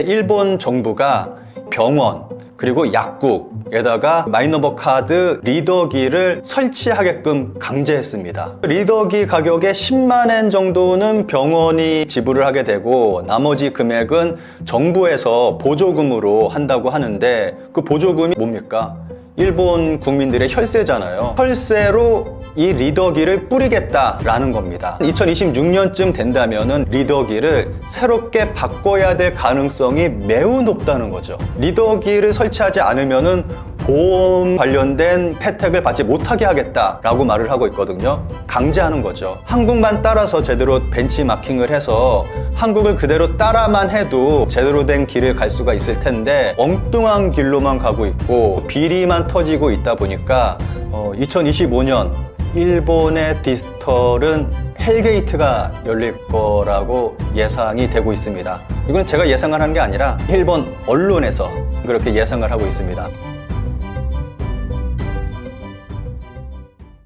일본 정부가 병원 그리고 약국에다가 마이너버 카드 리더기를 설치하게끔 강제했습니다. 리더기 가격의 10만엔 정도는 병원이 지불을 하게 되고 나머지 금액은 정부에서 보조금으로 한다고 하는데 그 보조금이 뭡니까? 일본 국민들의 혈세잖아요. 혈세로 이 리더기를 뿌리겠다라는 겁니다. 2026년쯤 된다면은 리더기를 새롭게 바꿔야 될 가능성이 매우 높다는 거죠. 리더기를 설치하지 않으면은 보험 관련된 혜택을 받지 못하게 하겠다라고 말을 하고 있거든요. 강제하는 거죠. 한국만 따라서 제대로 벤치마킹을 해서 한국을 그대로 따라만 해도 제대로 된 길을 갈 수가 있을 텐데 엉뚱한 길로만 가고 있고 비리만 터지고 있다 보니까 2025년 일본의 디지털은 헬게이트가 열릴 거라고 예상이 되고 있습니다. 이건 제가 예상을 한 게 아니라 일본 언론에서 그렇게 예상을 하고 있습니다.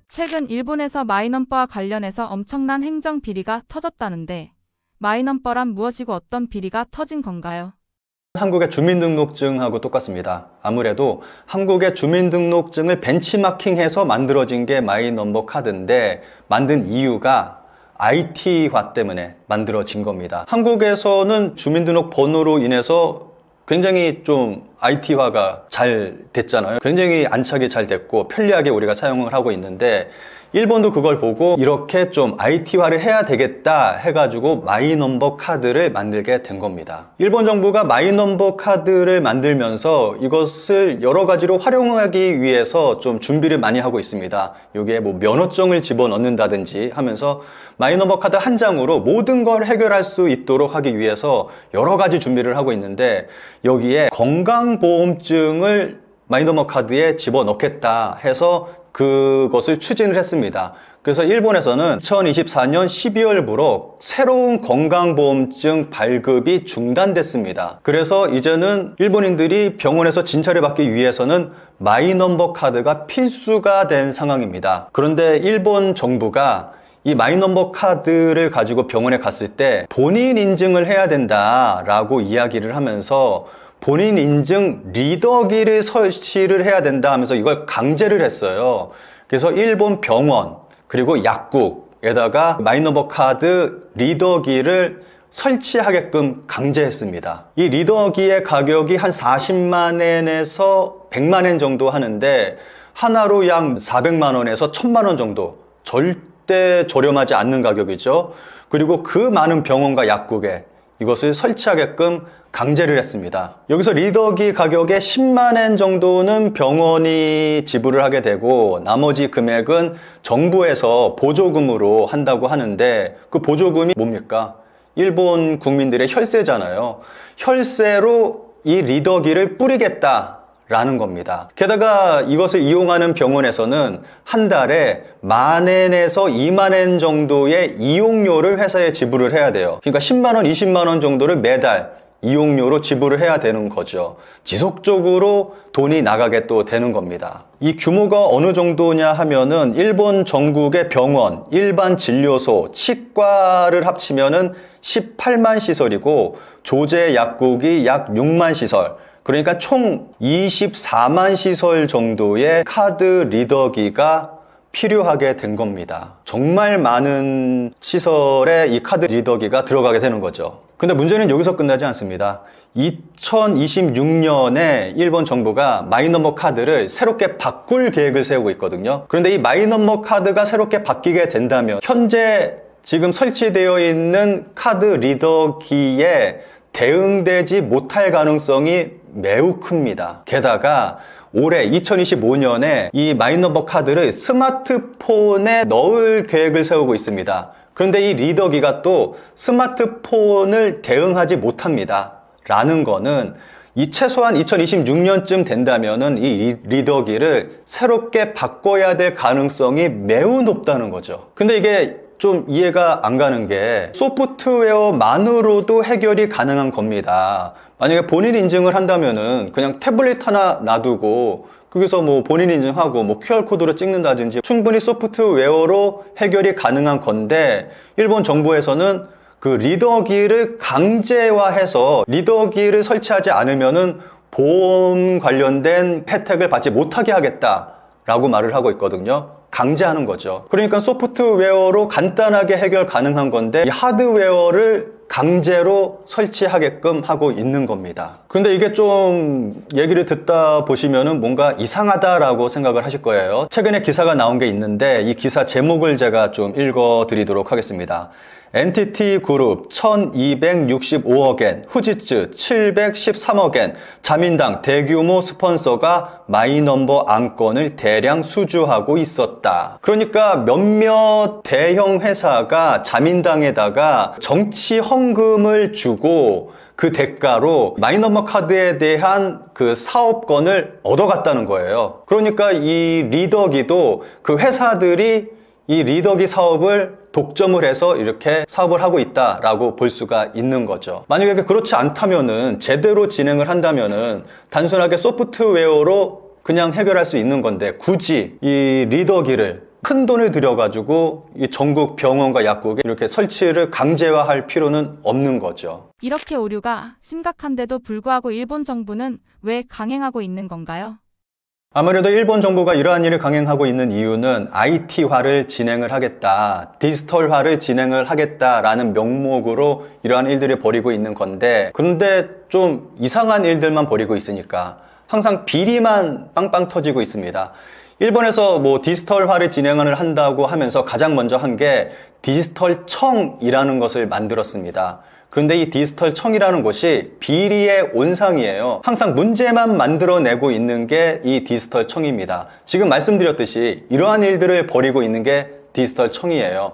최근 일본에서 마이넘버와 관련해서 엄청난 행정 비리가 터졌다는데 마이넘버란 무엇이고 어떤 비리가 터진 건가요? 한국의 주민등록증하고 똑같습니다. 아무래도 한국의 주민등록증을 벤치마킹해서 만들어진 게 마이넘버 카드인데 만든 이유가 IT화 때문에 만들어진 겁니다. 한국에서는 주민등록 번호로 인해서 굉장히 좀 IT화가 잘 됐잖아요. 굉장히 안착이 잘 됐고 편리하게 우리가 사용을 하고 있는데 일본도 그걸 보고 이렇게 좀 IT화를 해야 되겠다 해가지고 마이넘버 카드를 만들게 된 겁니다. 일본 정부가 마이넘버 카드를 만들면서 이것을 여러 가지로 활용하기 위해서 좀 준비를 많이 하고 있습니다. 여기에 뭐 면허증을 집어넣는다든지 하면서 마이넘버 카드 한 장으로 모든 걸 해결할 수 있도록 하기 위해서 여러 가지 준비를 하고 있는데 여기에 건강보험증을 마이너버 카드에 집어넣겠다 해서 그것을 추진을 했습니다. 그래서 일본에서는 2024년 12월부로 새로운 건강보험증 발급이 중단됐습니다. 그래서 이제는 일본인들이 병원에서 진찰을 받기 위해서는 마이넘버 카드가 필수가 된 상황입니다. 그런데 일본 정부가 이 마이넘버 카드를 가지고 병원에 갔을 때 본인 인증을 해야 된다라고 이야기를 하면서 본인 인증 리더기를 설치를 해야 된다 하면서 이걸 강제를 했어요. 그래서 일본 병원 그리고 약국에다가 마이너버 카드 리더기를 설치하게끔 강제했습니다. 이 리더기의 가격이 한 40만엔에서 100만엔 정도 하는데 하나로 약 400만원에서 1000만원 정도 절대 저렴하지 않는 가격이죠. 그리고 그 많은 병원과 약국에 이것을 설치하게끔 강제를 했습니다. 여기서 리더기 가격의 10만엔 정도는 병원이 지불을 하게 되고 나머지 금액은 정부에서 보조금으로 한다고 하는데 그 보조금이 뭡니까? 일본 국민들의 혈세잖아요. 혈세로 이 리더기를 뿌리겠다 라는 겁니다. 게다가 이것을 이용하는 병원에서는 한 달에 10,000엔에서 20,000엔 정도의 이용료를 회사에 지불을 해야 돼요. 그러니까 10만원, 20만원 정도를 매달 이용료로 지불을 해야 되는 거죠. 지속적으로 돈이 나가게 또 되는 겁니다. 이 규모가 어느 정도냐 하면은 일본 전국의 병원, 일반 진료소, 치과를 합치면은 18만 시설이고 조제 약국이 약 6만 시설, 그러니까 총 24만 시설 정도의 카드 리더기가 필요하게 된 겁니다. 정말 많은 시설에 이 카드 리더기가 들어가게 되는 거죠. 근데 문제는 여기서 끝나지 않습니다. 2026년에 일본 정부가 마이넘버 카드를 새롭게 바꿀 계획을 세우고 있거든요. 그런데 이 마이넘버 카드가 새롭게 바뀌게 된다면 현재 지금 설치되어 있는 카드 리더기에 대응되지 못할 가능성이 매우 큽니다. 게다가 올해 2025년에 이 마이너버 카드를 스마트폰에 넣을 계획을 세우고 있습니다. 그런데 이 리더기가 또 스마트폰을 대응하지 못합니다. 라는 거는 이 최소한 2026년쯤 된다면은 이 리더기를 새롭게 바꿔야 될 가능성이 매우 높다는 거죠. 근데 이게 좀 이해가 안 가는 게 소프트웨어만으로도 해결이 가능한 겁니다. 만약에 본인 인증을 한다면은 그냥 태블릿 하나 놔두고 거기서 뭐 본인 인증하고 뭐 QR코드로 찍는다든지 충분히 소프트웨어로 해결이 가능한 건데 일본 정부에서는 그 리더기를 강제화해서 리더기를 설치하지 않으면은 보험 관련된 혜택을 받지 못하게 하겠다라고 말을 하고 있거든요. 강제하는 거죠. 그러니까 소프트웨어로 간단하게 해결 가능한 건데 이 하드웨어를 강제로 설치하게끔 하고 있는 겁니다. 그런데 이게 좀 얘기를 듣다 보시면은 뭔가 이상하다라고 생각을 하실 거예요. 최근에 기사가 나온 게 있는데 이 기사 제목을 제가 좀 읽어 드리도록 하겠습니다. NTT 그룹 1265억엔, 후지츠 713억엔, 자민당 대규모 스폰서가 마이넘버 안건을 대량 수주하고 있었다. 그러니까 몇몇 대형 회사가 자민당에다가 정치 헌금을 주고 그 대가로 마이넘버 카드에 대한 그 사업권을 얻어갔다는 거예요. 그러니까 이 리더기도 그 회사들이 이 리더기 사업을 독점을 해서 이렇게 사업을 하고 있다라고 볼 수가 있는 거죠. 만약에 그렇지 않다면은 제대로 진행을 한다면은 단순하게 소프트웨어로 그냥 해결할 수 있는 건데 굳이 이 리더기를 큰 돈을 들여가지고 이 전국 병원과 약국에 이렇게 설치를 강제화할 필요는 없는 거죠. 이렇게 오류가 심각한데도 불구하고 일본 정부는 왜 강행하고 있는 건가요? 아무래도 일본 정부가 이러한 일을 강행하고 있는 이유는 IT화를 진행을 하겠다, 디지털화를 진행을 하겠다라는 명목으로 이러한 일들을 벌이고 있는 건데, 그런데 좀 이상한 일들만 벌이고 있으니까 항상 비리만 빵빵 터지고 있습니다. 일본에서 뭐 디지털화를 진행을 한다고 하면서 가장 먼저 한 게 디지털청이라는 것을 만들었습니다. 그런데 이 디지털청이라는 곳이 비리의 온상이에요. 항상 문제만 만들어내고 있는 게 이 디지털청입니다. 지금 말씀드렸듯이 이러한 일들을 벌이고 있는 게 디지털청이에요.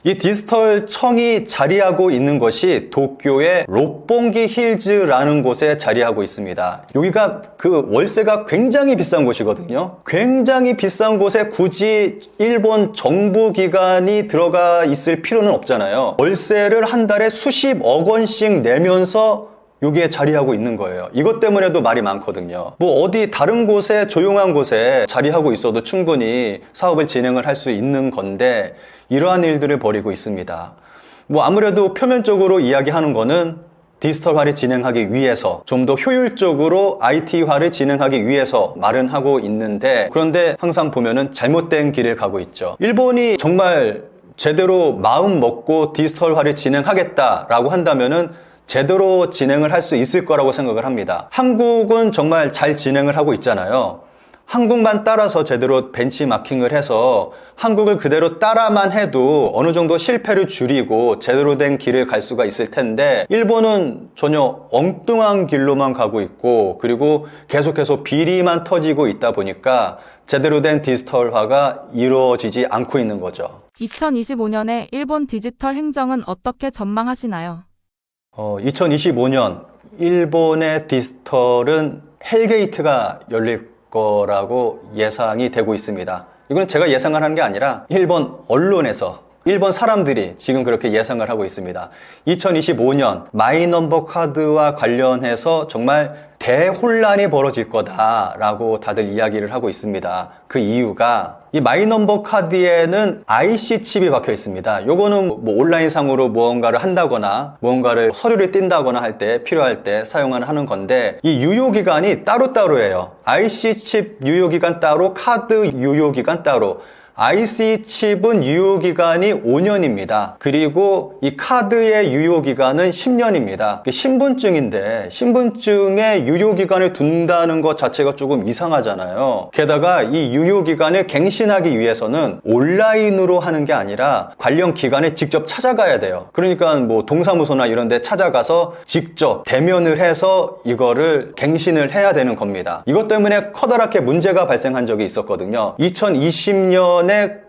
이 디지털청이 자리하고 있는 것이 도쿄의 롭봉기 힐즈라는 곳에 자리하고 있습니다. 여기가 그 월세가 굉장히 비싼 곳이거든요. 굉장히 비싼 곳에 굳이 일본 정부 기관이 들어가 있을 필요는 없잖아요. 월세를 한 달에 수십억 원씩 내면서 여기에 자리하고 있는 거예요. 이것 때문에도 말이 많거든요. 뭐 어디 다른 곳에 조용한 곳에 자리하고 있어도 충분히 사업을 진행을 할 수 있는 건데 이러한 일들을 벌이고 있습니다. 뭐 아무래도 표면적으로 이야기하는 거는 디지털화를 진행하기 위해서 좀 더 효율적으로 IT화를 진행하기 위해서 말은 하고 있는데 그런데 항상 보면은 잘못된 길을 가고 있죠. 일본이 정말 제대로 마음 먹고 디지털화를 진행하겠다라고 한다면은 제대로 진행을 할 수 있을 거라고 생각을 합니다. 한국은 정말 잘 진행을 하고 있잖아요. 한국만 따라서 제대로 벤치마킹을 해서 한국을 그대로 따라만 해도 어느 정도 실패를 줄이고 제대로 된 길을 갈 수가 있을 텐데 일본은 전혀 엉뚱한 길로만 가고 있고 그리고 계속해서 비리만 터지고 있다 보니까 제대로 된 디지털화가 이루어지지 않고 있는 거죠. 2025년에 일본 디지털 행정은 어떻게 전망하시나요? 2025년 일본의 디지털은 헬게이트가 열릴 거라고 예상이 되고 있습니다. 이건 제가 예상을 한 게 아니라 일본 언론에서 일본 사람들이 지금 그렇게 예상을 하고 있습니다. 2025년 마이넘버 카드와 관련해서 정말 대혼란이 벌어질 거다라고 다들 이야기를 하고 있습니다. 그 이유가 이 마이넘버 카드에는 IC 칩이 박혀 있습니다. 요거는 뭐 온라인상으로 무언가를 한다거나 무언가를 서류를 띈다거나 할 때 필요할 때 사용을 하는 건데 이 유효기간이 따로따로예요. IC 칩 유효기간 따로, 카드 유효기간 따로. IC 칩은 유효기간이 5년입니다. 그리고 이 카드의 유효기간은 10년입니다. 신분증인데 신분증에 유효기간을 둔다는 것 자체가 조금 이상하잖아요. 게다가 이 유효기간을 갱신하기 위해서는 온라인으로 하는 게 아니라 관련 기관에 직접 찾아가야 돼요. 그러니까 뭐 동사무소나 이런 데 찾아가서 직접 대면을 해서 이거를 갱신을 해야 되는 겁니다. 이것 때문에 커다랗게 문제가 발생한 적이 있었거든요. 2020년에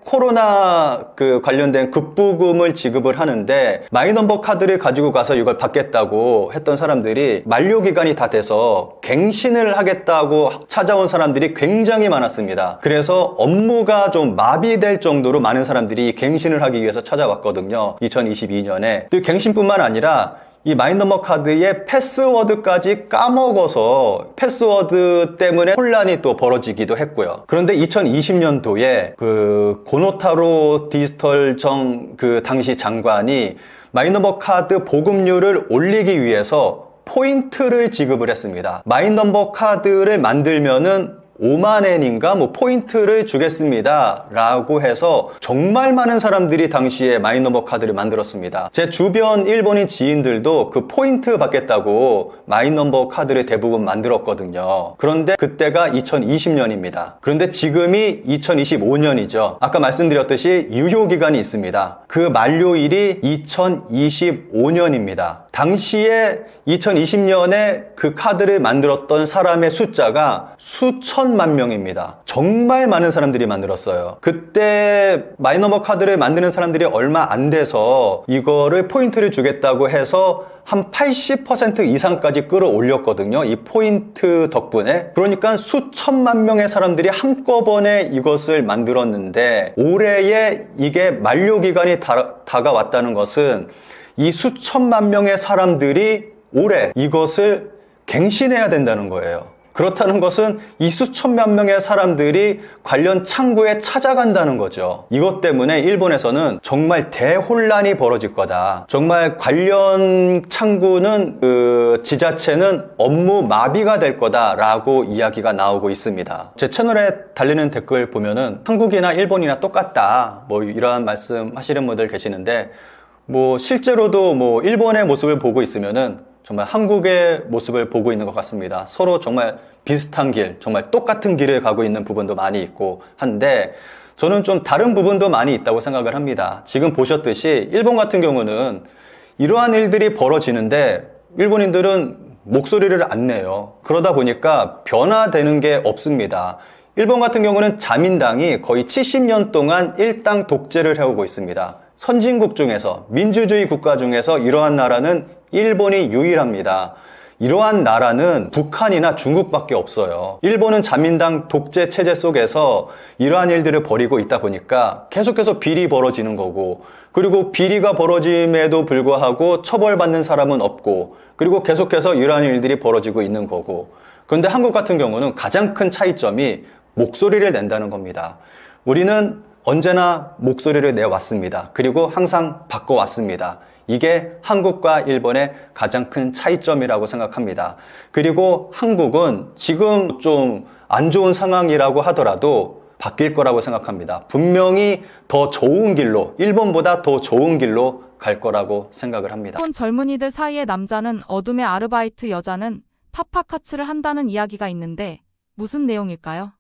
코로나 관련된 급부금을 지급을 하는데 마이넘버 카드를 가지고 가서 이걸 받겠다고 했던 사람들이 만료기간이 다 돼서 갱신을 하겠다고 찾아온 사람들이 굉장히 많았습니다. 그래서 업무가 좀 마비될 정도로 많은 사람들이 갱신을 하기 위해서 찾아왔거든요. 2022년에. 또 갱신뿐만 아니라 이 마이넘버 카드의 패스워드까지 까먹어서 패스워드 때문에 혼란이 또 벌어지기도 했고요. 그런데 2020년도에 그 고노타로 디지털청 그 당시 장관이 마이너버 카드 보급률을 올리기 위해서 포인트를 지급을 했습니다. 마이너버 카드를 만들면은 5만엔인가 뭐 포인트를 주겠습니다 라고 해서 정말 많은 사람들이 당시에 마이너버 카드를 만들었습니다. 제 주변 일본인 지인들도 그 포인트 받겠다고 마이너버 카드를 대부분 만들었거든요. 그런데 그때가 2020년입니다. 그런데 지금이 2025년이죠. 아까 말씀드렸듯이 유효기간이 있습니다. 그 만료일이 2025년입니다. 당시에 2020년에 그 카드를 만들었던 사람의 숫자가 수천만 명입니다. 정말 많은 사람들이 만들었어요. 그때 마이너버 카드를 만드는 사람들이 얼마 안 돼서 이거를 포인트를 주겠다고 해서 한 80% 이상까지 끌어올렸거든요. 이 포인트 덕분에. 그러니까 수천만 명의 사람들이 한꺼번에 이것을 만들었는데 올해에 이게 만료기간이 다가왔다는 것은 이 수천만 명의 사람들이 올해 이것을 갱신해야 된다는 거예요. 그렇다는 것은 이 수천만 명의 사람들이 관련 창구에 찾아간다는 거죠. 이것 때문에 일본에서는 정말 대혼란이 벌어질 거다. 정말 관련 창구는 지자체는 업무 마비가 될 거다라고 이야기가 나오고 있습니다. 제 채널에 달리는 댓글 보면은 한국이나 일본이나 똑같다. 뭐 이러한 말씀 하시는 분들 계시는데 뭐 실제로도 뭐 일본의 모습을 보고 있으면은 정말 한국의 모습을 보고 있는 것 같습니다. 서로 정말 비슷한 길, 정말 똑같은 길을 가고 있는 부분도 많이 있고 한데 저는 좀 다른 부분도 많이 있다고 생각을 합니다. 지금 보셨듯이 일본 같은 경우는 이러한 일들이 벌어지는데 일본인들은 목소리를 안 내요. 그러다 보니까 변화되는 게 없습니다. 일본 같은 경우는 자민당이 거의 70년 동안 일당 독재를 해오고 있습니다. 선진국 중에서, 민주주의 국가 중에서 이러한 나라는 일본이 유일합니다. 이러한 나라는 북한이나 중국밖에 없어요. 일본은 자민당 독재 체제 속에서 이러한 일들을 벌이고 있다 보니까 계속해서 비리 벌어지는 거고, 그리고 비리가 벌어짐에도 불구하고 처벌받는 사람은 없고, 그리고 계속해서 이러한 일들이 벌어지고 있는 거고. 그런데 한국 같은 경우는 가장 큰 차이점이 목소리를 낸다는 겁니다. 우리는 언제나 목소리를 내왔습니다. 그리고 항상 바꿔왔습니다. 이게 한국과 일본의 가장 큰 차이점이라고 생각합니다. 그리고 한국은 지금 좀 안 좋은 상황이라고 하더라도 바뀔 거라고 생각합니다. 분명히 더 좋은 길로, 일본보다 더 좋은 길로 갈 거라고 생각을 합니다. 일본 젊은이들 사이에 남자는 어둠의 아르바이트, 여자는 파파카츠를 한다는 이야기가 있는데 무슨 내용일까요?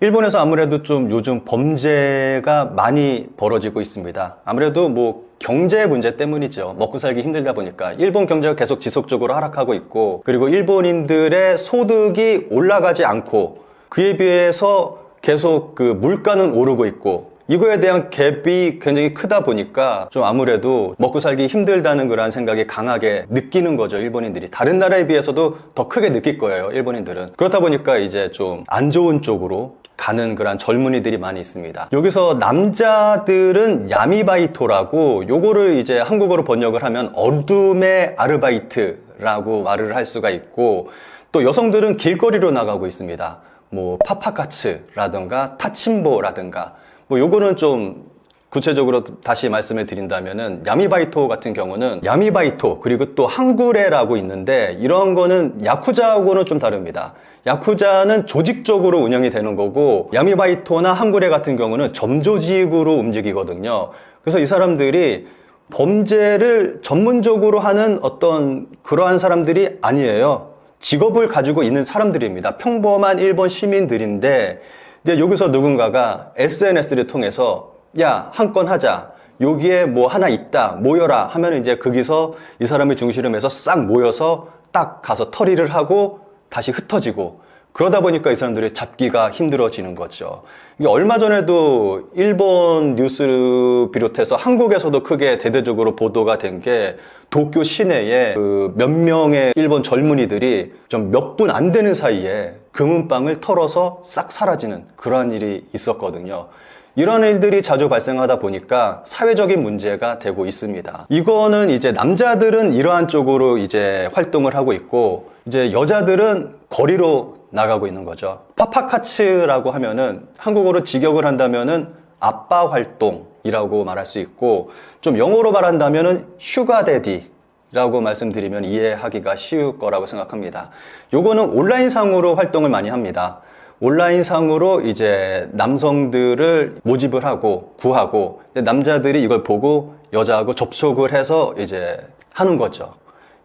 일본에서 아무래도 좀 요즘 범죄가 많이 벌어지고 있습니다. 아무래도 뭐 경제 문제 때문이죠. 먹고 살기 힘들다 보니까 일본 경제가 계속 지속적으로 하락하고 있고, 그리고 일본인들의 소득이 올라가지 않고 그에 비해서 계속 그 물가는 오르고 있고, 이거에 대한 갭이 굉장히 크다 보니까 좀 아무래도 먹고 살기 힘들다는 그런 생각이 강하게 느끼는 거죠, 일본인들이. 다른 나라에 비해서도 더 크게 느낄 거예요, 일본인들은. 그렇다 보니까 이제 좀 안 좋은 쪽으로 가는 그런 젊은이들이 많이 있습니다. 여기서 남자들은 야미바이토라고, 요거를 이제 한국어로 번역을 하면 어둠의 아르바이트라고 말을 할 수가 있고, 또 여성들은 길거리로 나가고 있습니다. 뭐 파파카츠라든가 타침보라든가, 뭐 요거는 좀 구체적으로 다시 말씀을 드린다면은 야미바이토 같은 경우는 야미바이토 그리고 또 한구레라고 있는데, 이런 거는 야쿠자하고는 좀 다릅니다. 야쿠자는 조직적으로 운영이 되는 거고, 야미바이토나 한구레 같은 경우는 점조직으로 움직이거든요. 그래서 이 사람들이 범죄를 전문적으로 하는 어떤 그러한 사람들이 아니에요. 직업을 가지고 있는 사람들입니다. 평범한 일본 시민들인데, 이제 여기서 누군가가 SNS를 통해서 야, 한 건 하자, 여기에 뭐 하나 있다, 모여라 하면 이제 거기서 이 사람의 중심을 해서 싹 모여서 딱 가서 털이를 하고 다시 흩어지고, 그러다 보니까 이 사람들이 잡기가 힘들어지는 거죠. 이게 얼마 전에도 일본 뉴스를 비롯해서 한국에서도 크게 대대적으로 보도가 된 게, 도쿄 시내에 그 몇 명의 일본 젊은이들이 좀 몇 분 안 되는 사이에 금은방을 털어서 싹 사라지는 그러한 일이 있었거든요. 이런 일들이 자주 발생하다 보니까 사회적인 문제가 되고 있습니다. 이거는 이제 남자들은 이러한 쪽으로 이제 활동을 하고 있고, 이제 여자들은 거리로 나가고 있는 거죠. 파파카츠라고 하면은 한국어로 직역을 한다면은 아빠 활동, 정복이라고 말할 수 있고, 좀 영어로 말한다면은 슈가데디라고 말씀드리면 이해하기가 쉬울 거라고 생각합니다. 요거는 온라인상으로 활동을 많이 합니다. 온라인상으로 이제 남성들을 모집을 하고 구하고, 남자들이 이걸 보고 여자하고 접촉을 해서 이제 하는 거죠.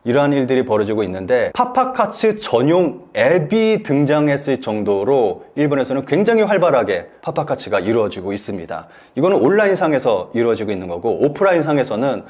이러한 일들이 벌어지고 있는데, 파파카츠 전용 앱이 등장했을 정도로 일본에서는 굉장히 활발하게 파파카츠가 이루어지고 있습니다. 이거는 온라인상에서 이루어지고 있는 거고, 오프라인상에서는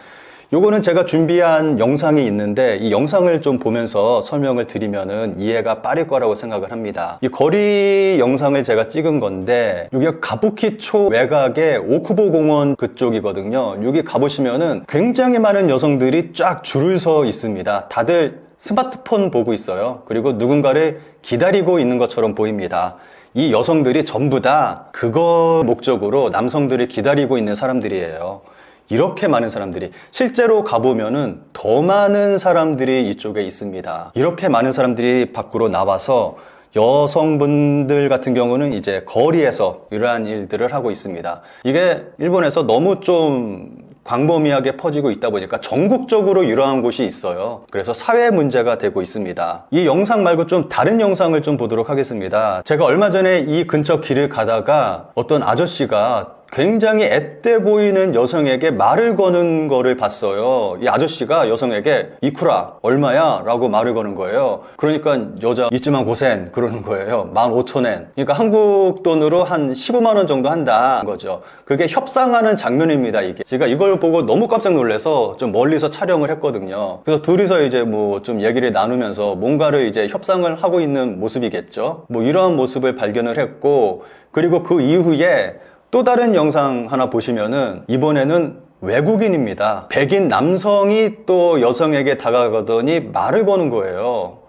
요거는 제가 준비한 영상이 있는데, 이 영상을 좀 보면서 설명을 드리면은 이해가 빠를 거라고 생각을 합니다. 이 거리 영상을 제가 찍은 건데, 여기가 가부키초 외곽의 오쿠보 공원 그쪽이거든요. 여기 가보시면은 굉장히 많은 여성들이 쫙 줄을 서 있습니다. 다들 스마트폰 보고 있어요. 그리고 누군가를 기다리고 있는 것처럼 보입니다. 이 여성들이 전부 다 그거 목적으로 남성들을 기다리고 있는 사람들이에요. 이렇게 많은 사람들이, 실제로 가보면은 더 많은 사람들이 이쪽에 있습니다. 이렇게 많은 사람들이 밖으로 나와서 여성분들 같은 경우는 이제 거리에서 이러한 일들을 하고 있습니다. 이게 일본에서 너무 좀 광범위하게 퍼지고 있다 보니까 전국적으로 이러한 곳이 있어요. 그래서 사회 문제가 되고 있습니다. 이 영상 말고 좀 다른 영상을 좀 보도록 하겠습니다. 제가 얼마 전에 이 근처 길을 가다가 어떤 아저씨가 굉장히 앳돼 보이는 여성에게 말을 거는 거를 봤어요. 이 아저씨가 여성에게 이쿠라 얼마야? 라고 말을 거는 거예요. 그러니까 여자 이쯤한 고센 그러는 거예요. 15,000엔. 그러니까 한국 돈으로 한 15만 원 정도 한다는 거죠. 그게 협상하는 장면입니다, 이게. 제가 이걸 보고 너무 깜짝 놀라서 좀 멀리서 촬영을 했거든요. 그래서 둘이서 이제 뭐 좀 얘기를 나누면서 뭔가를 이제 협상을 하고 있는 모습이겠죠. 뭐 이러한 모습을 발견을 했고, 그리고 그 이후에 또 다른 영상 하나 보시면은 이번에는 외국인입니다. 백인 남성이 또 여성에게 다가가더니 말을 거는 거예요.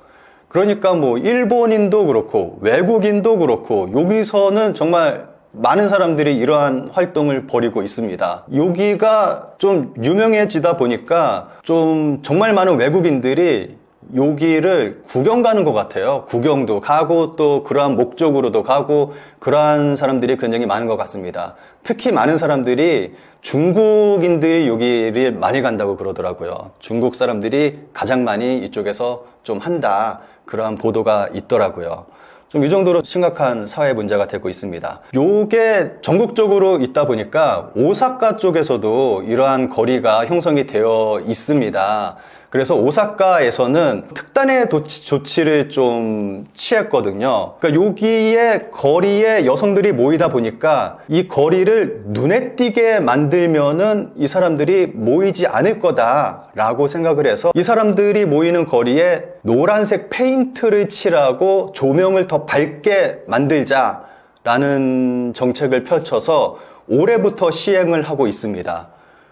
그러니까 뭐 일본인도 그렇고 외국인도 그렇고 여기서는 정말 많은 사람들이 이러한 활동을 벌이고 있습니다. 여기가 좀 유명해지다 보니까 좀 정말 많은 외국인들이 여기를 구경 가는 것 같아요. 구경도 가고 또 그러한 목적으로도 가고 그러한 사람들이 굉장히 많은 것 같습니다. 특히 많은 사람들이 중국인들이 여기를 많이 간다고 그러더라고요. 중국 사람들이 가장 많이 이쪽에서 좀 한다, 그러한 보도가 있더라고요. 좀 이 정도로 심각한 사회 문제가 되고 있습니다. 요게 전국적으로 있다 보니까 오사카 쪽에서도 이러한 거리가 형성이 되어 있습니다. 그래서 오사카에서는 특단의 조치를 좀 취했거든요. 그러니까 여기에 거리에 여성들이 모이다 보니까 이 거리를 눈에 띄게 만들면은 이 사람들이 모이지 않을 거다라고 생각을 해서 이 사람들이 모이는 거리에 노란색 페인트를 칠하고 조명을 더 밝게 만들자라는 정책을 펼쳐서 올해부터 시행을 하고 있습니다.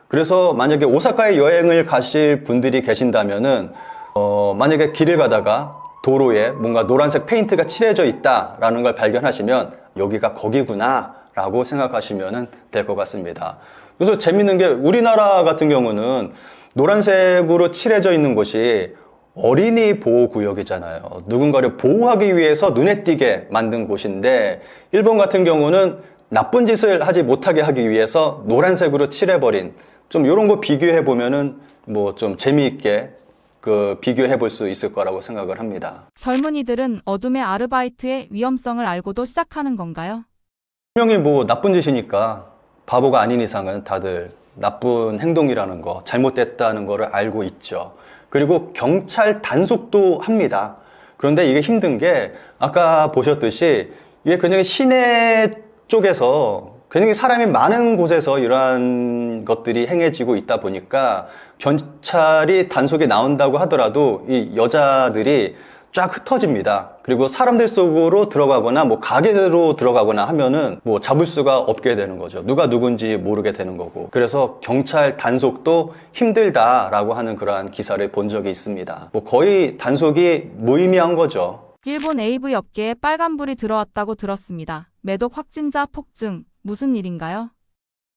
그래서 만약에 오사카에 여행을 가실 분들이 계신다면은 만약에 길을 가다가 도로에 뭔가 노란색 페인트가 칠해져 있다라는 걸 발견하시면 여기가 거기구나 라고 생각하시면 될 것 같습니다. 그래서 재밌는 게 우리나라 같은 경우는 노란색으로 칠해져 있는 곳이 어린이 보호구역이잖아요. 누군가를 보호하기 위해서 눈에 띄게 만든 곳인데, 일본 같은 경우는 나쁜 짓을 하지 못하게 하기 위해서 노란색으로 칠해버린, 좀 이런 거 비교해 보면은 뭐 좀 재미있게 비교해 볼 수 있을 거라고 생각을 합니다. 젊은이들은 어둠의 아르바이트의 위험성을 알고도 시작하는 건가요? 분명히 뭐 나쁜 짓이니까 바보가 아닌 이상은 다들 나쁜 행동이라는 거, 잘못됐다는 거를 알고 있죠. 그리고 경찰 단속도 합니다. 그런데 이게 힘든 게 아까 보셨듯이 이게 굉장히 시내 쪽에서 굉장히 사람이 많은 곳에서 이러한 것들이 행해지고 있다 보니까 경찰이 단속에 나온다고 하더라도 이 여자들이 쫙 흩어집니다. 그리고 사람들 속으로 들어가거나 뭐 가게로 들어가거나 하면은 뭐 잡을 수가 없게 되는 거죠. 누가 누군지 모르게 되는 거고. 그래서 경찰 단속도 힘들다라고 하는 그러한 기사를 본 적이 있습니다. 뭐 거의 단속이 무의미한 거죠. 일본 AV 업계에 빨간불이 들어왔다고 들었습니다. 매독 확진자 폭증, 무슨 일인가요?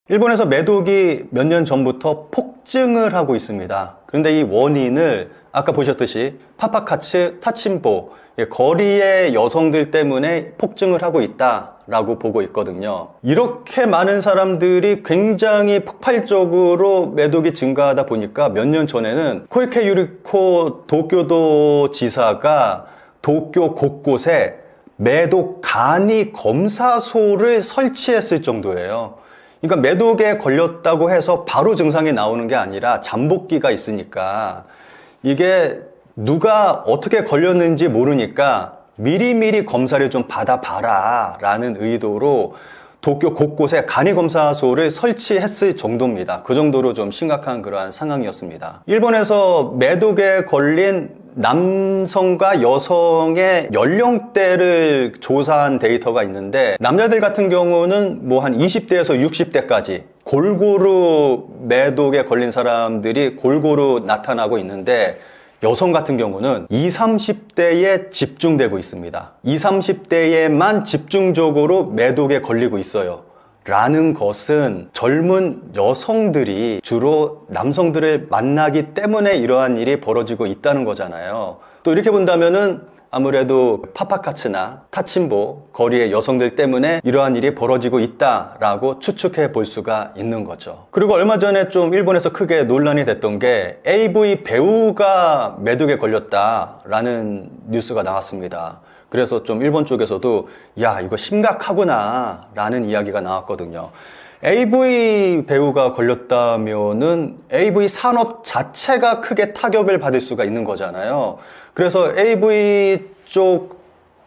일본에서 매독이 몇 년 전부터 폭증을 하고 있습니다. 그런데 이 원인을 아까 보셨듯이 파파카츠, 타침보, 거리의 여성들 때문에 폭증을 하고 있다라고 보고 있거든요. 이렇게 많은 사람들이 굉장히 폭발적으로 매독이 증가하다 보니까 몇 년 전에는 코이케 유리코 도쿄도 지사가 도쿄 곳곳에 매독 간이 검사소를 설치했을 정도예요. 그러니까 매독에 걸렸다고 해서 바로 증상이 나오는 게 아니라 잠복기가 있으니까 이게 누가 어떻게 걸렸는지 모르니까 미리미리 검사를 좀 받아봐라 라는 의도로 도쿄 곳곳에 간이검사소를 설치했을 정도입니다. 그 정도로 좀 심각한 그러한 상황이었습니다. 일본에서 매독에 걸린 남성과 여성의 연령대를 조사한 데이터가 있는데 남자들 같은 경우는 뭐 한 20대에서 60대까지 골고루 매독에 걸린 사람들이 골고루 나타나고 있는데 여성 같은 경우는 20, 30대에 집중되고 있습니다. 20, 30대에만 집중적으로 매독에 걸리고 있어요. 라는 것은 젊은 여성들이 주로 남성들을 만나기 때문에 이러한 일이 벌어지고 있다는 거잖아요. 또 이렇게 본다면은 아무래도 파파카츠나 타침보, 거리의 여성들 때문에 이러한 일이 벌어지고 있다라고 추측해 볼 수가 있는 거죠. 그리고 얼마 전에 좀 일본에서 크게 논란이 됐던 게 AV 배우가 매독에 걸렸다라는 뉴스가 나왔습니다. 그래서 좀 일본 쪽에서도 야, 이거 심각하구나 라는 이야기가 나왔거든요. AV 배우가 걸렸다면은 AV 산업 자체가 크게 타격을 받을 수가 있는 거잖아요. 그래서 AV 쪽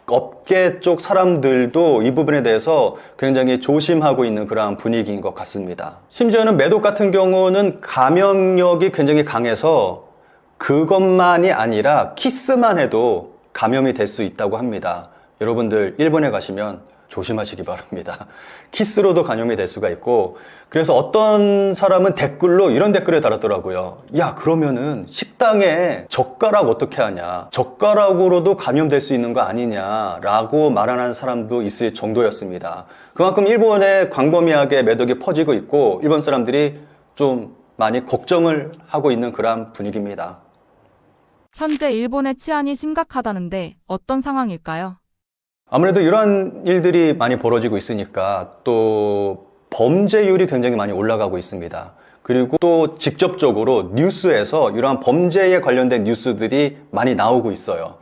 업계 쪽 사람들도 이 부분에 대해서 굉장히 조심하고 있는 그러한 분위기인 것 같습니다. 심지어는 매독 같은 경우는 감염력이 굉장히 강해서 그것만이 아니라 키스만 해도 감염이 될 수 있다고 합니다. 여러분들 일본에 가시면 조심하시기 바랍니다. 키스로도 감염이 될 수가 있고, 그래서 어떤 사람은 댓글로 이런 댓글을 달았더라고요. 야, 그러면은 식당에 젓가락 어떻게 하냐, 젓가락으로도 감염될 수 있는 거 아니냐라고 말하는 사람도 있을 정도였습니다. 그만큼 일본에 광범위하게 매독이 퍼지고 있고 일본 사람들이 좀 많이 걱정을 하고 있는 그런 분위기입니다. 현재 일본의 치안이 심각하다는데 어떤 상황일까요? 아무래도 이러한 일들이 많이 벌어지고 있으니까 또 범죄율이 굉장히 많이 올라가고 있습니다. 그리고 또 직접적으로 뉴스에서 이러한 범죄에 관련된 뉴스들이 많이 나오고 있어요.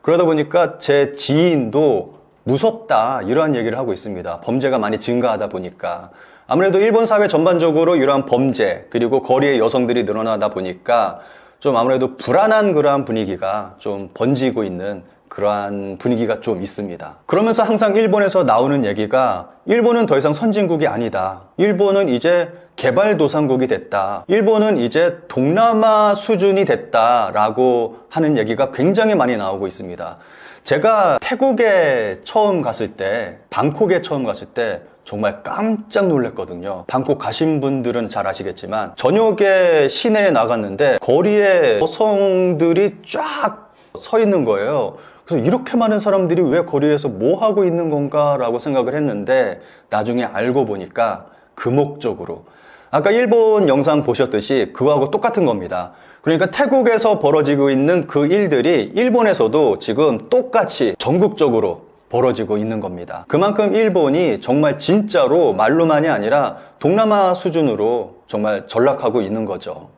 그러다 보니까 제 지인도 무섭다 이러한 얘기를 하고 있습니다. 범죄가 많이 증가하다 보니까. 아무래도 일본 사회 전반적으로 이러한 범죄 그리고 거리의 여성들이 늘어나다 보니까 좀 아무래도 불안한 그러한 분위기가 좀 번지고 있는 그러한 분위기가 좀 있습니다. 그러면서 항상 일본에서 나오는 얘기가 일본은 더 이상 선진국이 아니다. 일본은 이제 개발도상국이 됐다. 일본은 이제 동남아 수준이 됐다라고 하는 얘기가 굉장히 많이 나오고 있습니다. 제가 태국에 처음 갔을 때, 방콕에 처음 갔을 때 정말 깜짝 놀랐거든요. 방콕 가신 분들은 잘 아시겠지만 저녁에 시내에 나갔는데 거리에 여성들이 쫙 서 있는 거예요. 그래서 이렇게 많은 사람들이 왜 거리에서 뭐 하고 있는 건가 라고 생각을 했는데 나중에 알고 보니까 그 목적으로 아까 일본 영상 보셨듯이 그거하고 똑같은 겁니다. 그러니까 태국에서 벌어지고 있는 그 일들이 일본에서도 지금 똑같이 전국적으로 벌어지고 있는 겁니다. 그만큼 일본이 정말 진짜로 말로만이 아니라 동남아 수준으로 정말 전락하고 있는 거죠.